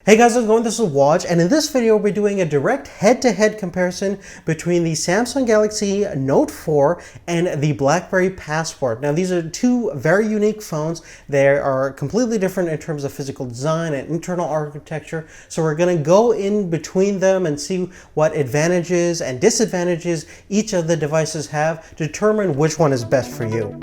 Hey guys, how's it going? This is Waj, and in this video we're doing a direct head-to-head comparison between the Samsung Galaxy Note 4 and the BlackBerry Passport. Now these are two very unique phones. They are completely different in terms of physical design and internal architecture, so we're going to go in between them and see what advantages and disadvantages each of the devices have to determine which one is best for you.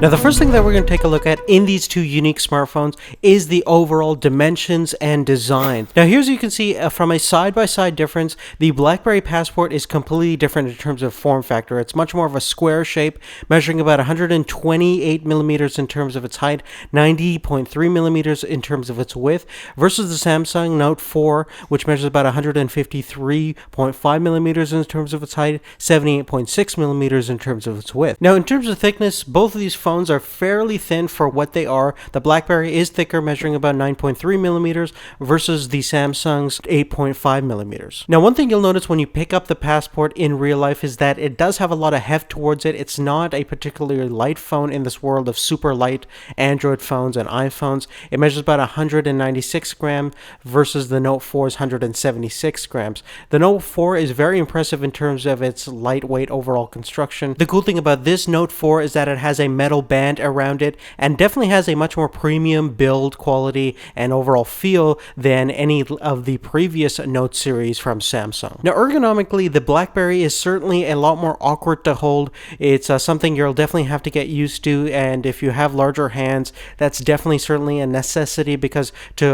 Now the first thing that we're going to take a look at in these two unique smartphones is the overall dimensions and design. Now here, as you can see from a side-by-side difference, the BlackBerry Passport is completely different in terms of form factor. It's much more of a square shape, measuring about 128 millimeters in terms of its height, 90.3 millimeters in terms of its width, versus the Samsung Note 4, which measures about 153.5 millimeters in terms of its height, 78.6 millimeters in terms of its width. Now in terms of thickness, both of these phones are fairly thin for what they are. The BlackBerry is thicker, measuring about 9.3 millimeters versus the Samsung's 8.5 millimeters. Now, one thing you'll notice when you pick up the Passport in real life is that it does have a lot of heft towards it. It's not a particularly light phone in this world of super light Android phones and iPhones. It measures about 196 grams versus the Note 4's 176 grams. The Note 4 is very impressive in terms of its lightweight overall construction. The cool thing about this Note 4 is that it has a metal band around it and definitely has a much more premium build quality and overall feel than any of the previous Note series from Samsung. Now ergonomically, the BlackBerry is certainly a lot more awkward to hold. It's something you'll definitely have to get used to, and if you have larger hands, that's definitely certainly a necessity, because to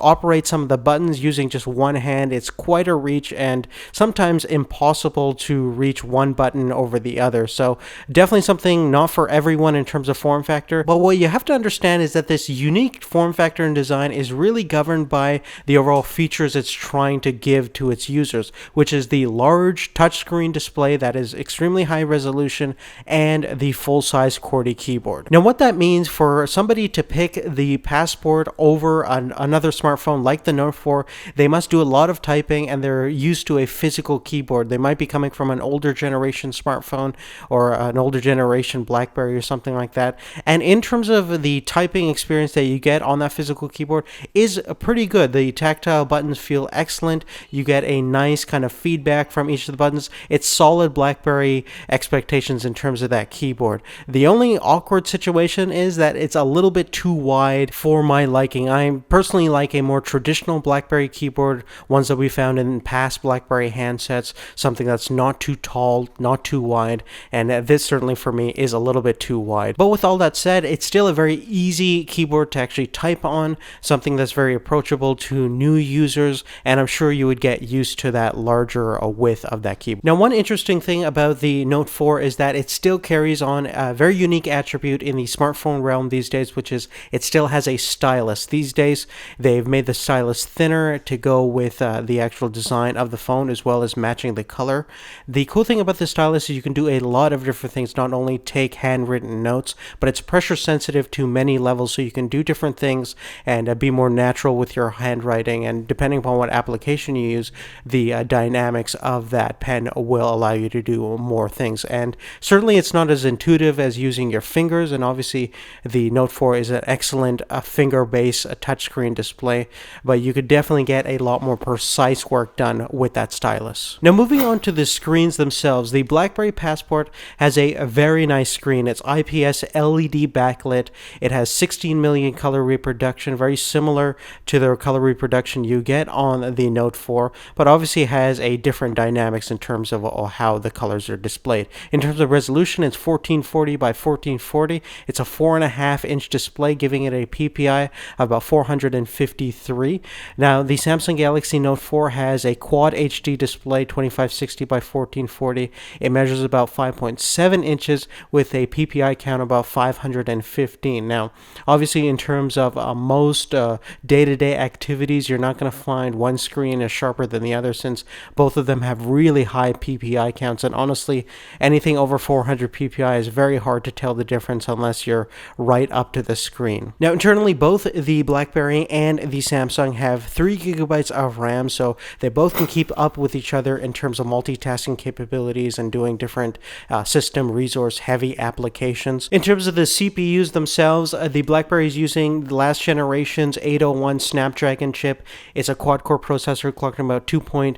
operate some of the buttons using just one hand, it's quite a reach and sometimes impossible to reach one button over the other. So definitely something not for everyone in terms of form factor. But what you have to understand is that this unique form factor and design is really governed by the overall features it's trying to give to its users, which is the large touchscreen display that is extremely high resolution and the full-size QWERTY keyboard. Now what that means for somebody to pick the Passport over another smartphone like the Note 4, they must do a lot of typing and they're used to a physical keyboard. They might be coming from an older generation smartphone or an older generation BlackBerry or something like that. And in terms of the typing experience that you get on that physical keyboard is pretty good. The tactile buttons feel excellent. You get a nice kind of feedback from each of the buttons. It's solid BlackBerry expectations in terms of that keyboard. The only awkward situation is that it's a little bit too wide for my liking. I personally like a more traditional BlackBerry keyboard, ones that we found in past BlackBerry handsets, something that's not too tall, not too wide, and this certainly for me is a little bit too wide. But with all that said, it's still a very easy keyboard to actually type on, something that's very approachable to new users, and I'm sure you would get used to that larger width of that keyboard. Now, one interesting thing about the Note 4 is that it still carries on a very unique attribute in the smartphone realm these days, which is it still has a stylus. These days, they've made the stylus thinner to go with the actual design of the phone, as well as matching the color. The cool thing about the stylus is you can do a lot of different things, not only take handwritten notes, but it's pressure sensitive to many levels, so you can do different things and be more natural with your handwriting, and depending upon what application you use, the dynamics of that pen will allow you to do more things. And certainly it's not as intuitive as using your fingers, and obviously the Note 4 is an excellent finger-based touchscreen display, but you could definitely get a lot more precise work done with that stylus. Now moving on to the screens themselves, the BlackBerry Passport has a very nice screen. It's IPS LED backlit. It has 16 million color reproduction, very similar to the color reproduction you get on the Note 4, but obviously has a different dynamics in terms of how the colors are displayed. In terms of resolution, it's 1440 by 1440. It's a 4.5-inch display, giving it a PPI of about 453. Now, the Samsung Galaxy Note 4 has a Quad HD display, 2560 by 1440. It measures about 5.7 inches with a PPI count about 515. Now, obviously, in terms of most day-to-day activities, you're not going to find one screen as sharper than the other, since both of them have really high PPI counts, and honestly, anything over 400 PPI is very hard to tell the difference unless you're right up to the screen. Now, internally, both the BlackBerry and the Samsung have 3 gigabytes of RAM, so they both can keep up with each other in terms of multitasking capabilities and doing different system resource heavy applications. phones. In terms of the CPUs themselves, the BlackBerry is using the last generation's 801 Snapdragon chip. It's a quad-core processor clocking about 2.26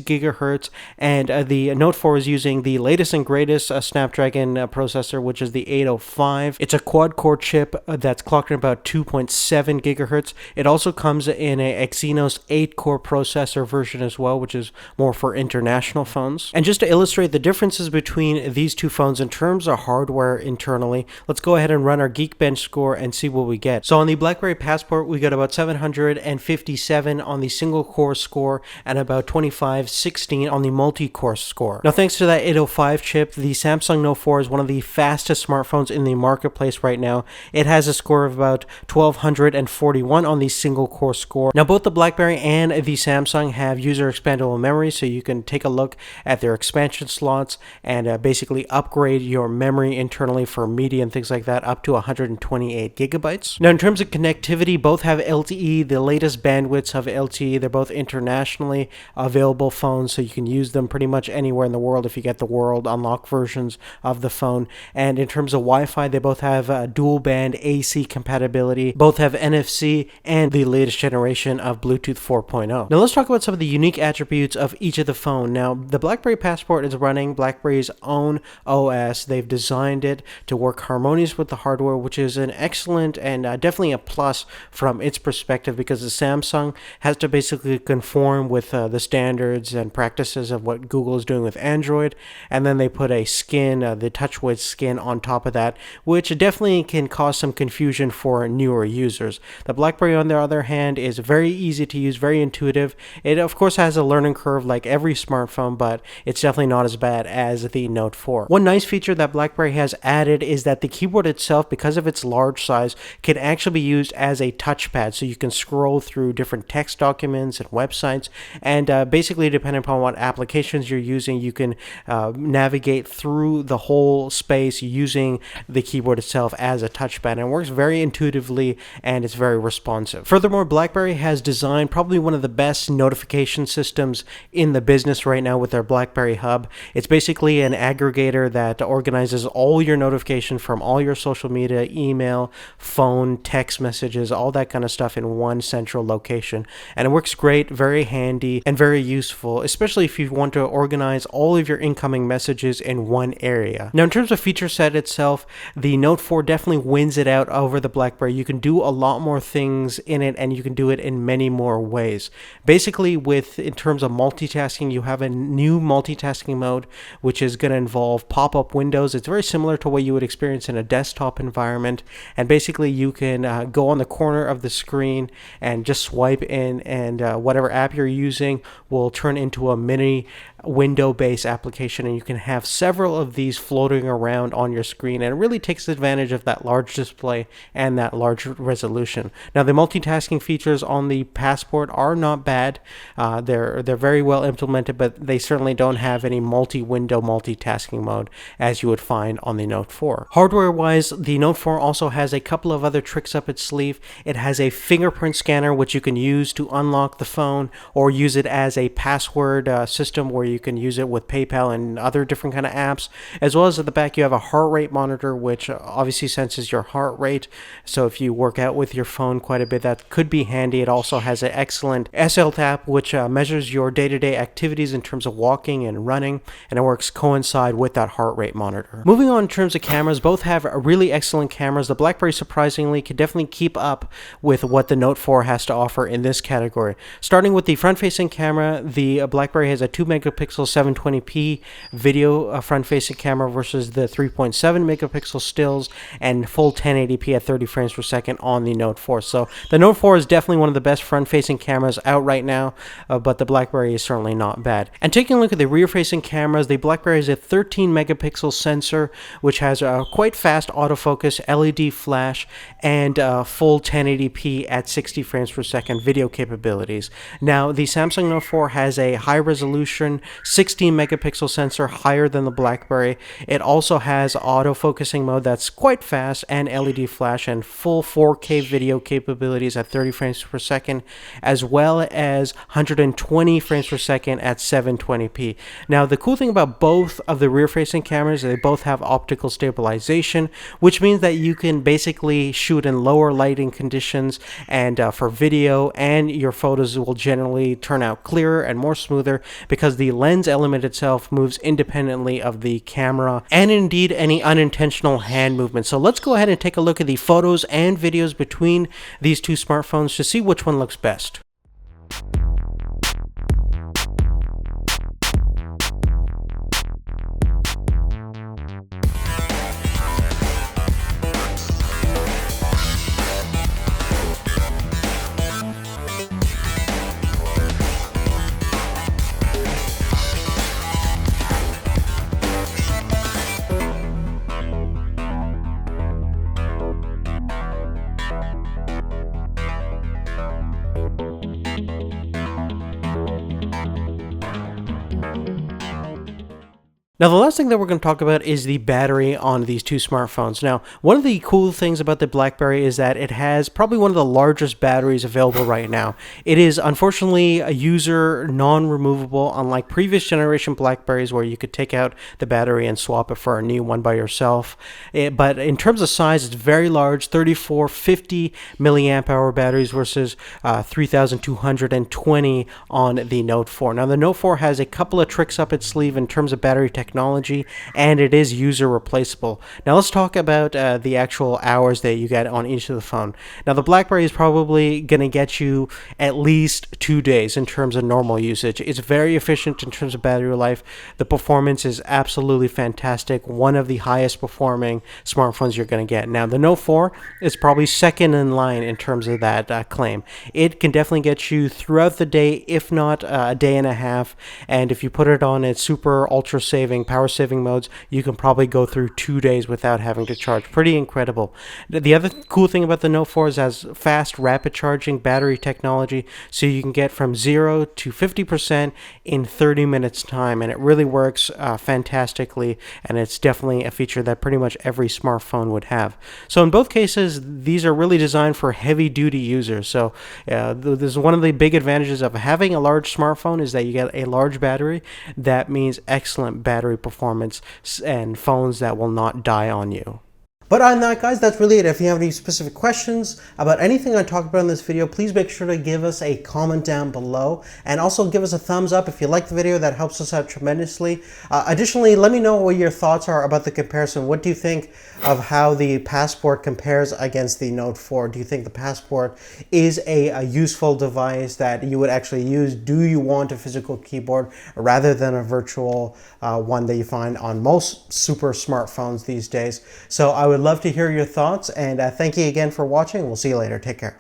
gigahertz, and the Note 4 is using the latest and greatest Snapdragon processor, which is the 805. It's a quad-core chip that's clocking about 2.7 gigahertz. It also comes in a Exynos 8-core processor version as well, which is more for international phones. And just to illustrate the differences between these two phones in terms of hardware internally, let's go ahead and run our Geekbench score and see what we get. So on the BlackBerry Passport, we got about 757 on the single-core score and about 2516 on the multi-core score. Now, thanks to that 805 chip, the Samsung Note 4 is one of the fastest smartphones in the marketplace right now. It has a score of about 1241 on the single-core score. Now, both the BlackBerry and the Samsung have user expandable memory, so you can take a look at their expansion slots and basically upgrade your memory internally for media and things like that up to 128 gigabytes. Now, in terms of connectivity, both have LTE, the latest bandwidths of LTE. They're both internationally available phones, so you can use them pretty much anywhere in the world if you get the world unlocked versions of the phone. And in terms of Wi-Fi, they both have dual band AC compatibility. Both have NFC and the latest generation of Bluetooth 4.0. Now, let's talk about some of the unique attributes of each of the phone. Now, the BlackBerry Passport is running BlackBerry's own OS. They've designed it to work harmonious with the hardware, which is an excellent and definitely a plus from its perspective, because the Samsung has to basically conform with the standards and practices of what Google is doing with Android, and then they put a skin, the TouchWiz skin, on top of that, which definitely can cause some confusion for newer users. The BlackBerry, on the other hand, is very easy to use, very intuitive. It, of course, has a learning curve like every smartphone, but it's definitely not as bad as the Note 4. One nice feature that BlackBerry has added is that the keyboard itself, because of its large size, can actually be used as a touchpad, so you can scroll through different text documents and websites, and basically, depending upon what applications you're using, you can navigate through the whole space using the keyboard itself as a touchpad, and it works very intuitively and it's very responsive. Furthermore, BlackBerry has designed probably one of the best notification systems in the business right now with their BlackBerry Hub. It's basically an aggregator that organizes all your notifications from all your social media, email, phone, text messages, all that kind of stuff in one central location. And it works great, very handy, and very useful, especially if you want to organize all of your incoming messages in one area. Now, in terms of feature set itself, the Note 4 definitely wins it out over the BlackBerry. You can do a lot more things in it, and you can do it in many more ways. Basically, in terms of multitasking, you have a new multitasking mode, which is going to involve pop-up windows. It's very similar to what you would experience in a desktop environment, and basically you can go on the corner of the screen and just swipe in, and whatever app you're using will turn into a mini window-based application, and you can have several of these floating around on your screen, and it really takes advantage of that large display and that large resolution. Now, the multitasking features on the Passport are not bad. They're very well implemented, but they certainly don't have any multi-window multitasking mode as you would find on the Note 4. Hardware-wise, the Note 4 also has a couple of other tricks up its sleeve. It has a fingerprint scanner, which you can use to unlock the phone or use it as a password system where you can use it with PayPal and other different kind of apps, as well as at the back you have a heart rate monitor, which obviously senses your heart rate. So if you work out with your phone quite a bit, that could be handy. It also has an excellent SL tap, which measures your day-to-day activities in terms of walking and running, and it works coincide with that heart rate monitor. Moving on in terms of cameras, both have really excellent cameras. The BlackBerry, surprisingly, could definitely keep up with what the Note 4 has to offer in this category. Starting with the front-facing camera, the BlackBerry has a 2-megapixel 720p video front-facing camera versus the 3.7 megapixel stills and full 1080p at 30 frames per second on the Note 4. So the Note 4 is definitely one of the best front-facing cameras out right now, but the BlackBerry is certainly not bad. And taking a look at the rear-facing cameras, the BlackBerry has a 13 megapixel sensor, which has a quite fast autofocus, LED flash, and full 1080p at 60 frames per second video capabilities. Now, the Samsung Note 4 has a high-resolution 16 megapixel sensor, higher than the BlackBerry. It also has auto focusing mode that's quite fast, and LED flash, and full 4K video capabilities at 30 frames per second, as well as 120 frames per second at 720p. Now, the cool thing about both of the rear-facing cameras is they both have optical stabilization, which means that you can basically shoot in lower lighting conditions, and for video, and your photos will generally turn out clearer and more smoother because the lens element itself moves independently of the camera and indeed any unintentional hand movement. So let's go ahead and take a look at the photos and videos between these two smartphones to see which one looks best. Now, the last thing that we're going to talk about is the battery on these two smartphones. Now, one of the cool things about the BlackBerry is that it has probably one of the largest batteries available right now. It is unfortunately a user non-removable, unlike previous generation BlackBerries where you could take out the battery and swap it for a new one by yourself. But in terms of size, it's very large, 3450 milliamp hour batteries versus 3220 on the Note 4. Now, the Note 4 has a couple of tricks up its sleeve in terms of battery technology, and it is user replaceable. Now let's talk about the actual hours that you get on each of the phone. Now, the BlackBerry is probably going to get you at least 2 days in terms of normal usage. It's very efficient in terms of battery life. The performance is absolutely fantastic. One of the highest performing smartphones you're going to get. Now, the Note 4 is probably second in line in terms of that claim. It can definitely get you throughout the day, if not a day and a half, and if you put it on its super ultra saving, power saving modes, you can probably go through 2 days without having to charge. Pretty incredible. The other cool thing about the Note 4 is it has fast rapid charging battery technology, so you can get from 0 to 50% in 30 minutes time, and it really works fantastically, and it's definitely a feature that pretty much every smartphone would have. So in both cases, these are really designed for heavy duty users. So this is one of the big advantages of having a large smartphone, is that you get a large battery. That means excellent battery performance and phones that will not die on you. But on that, guys, that's really it. If you have any specific questions about anything I talked about in this video, please make sure to give us a comment down below, and also give us a thumbs up if you like the video. That helps us out tremendously. Additionally, let me know what your thoughts are about the comparison. What do you think of how the Passport compares against the Note 4? Do you think the Passport is a useful device that you would actually use? Do you want a physical keyboard rather than a virtual one that you find on most super smartphones these days? So I would love to hear your thoughts, and thank you again for watching. We'll see you later. Take care.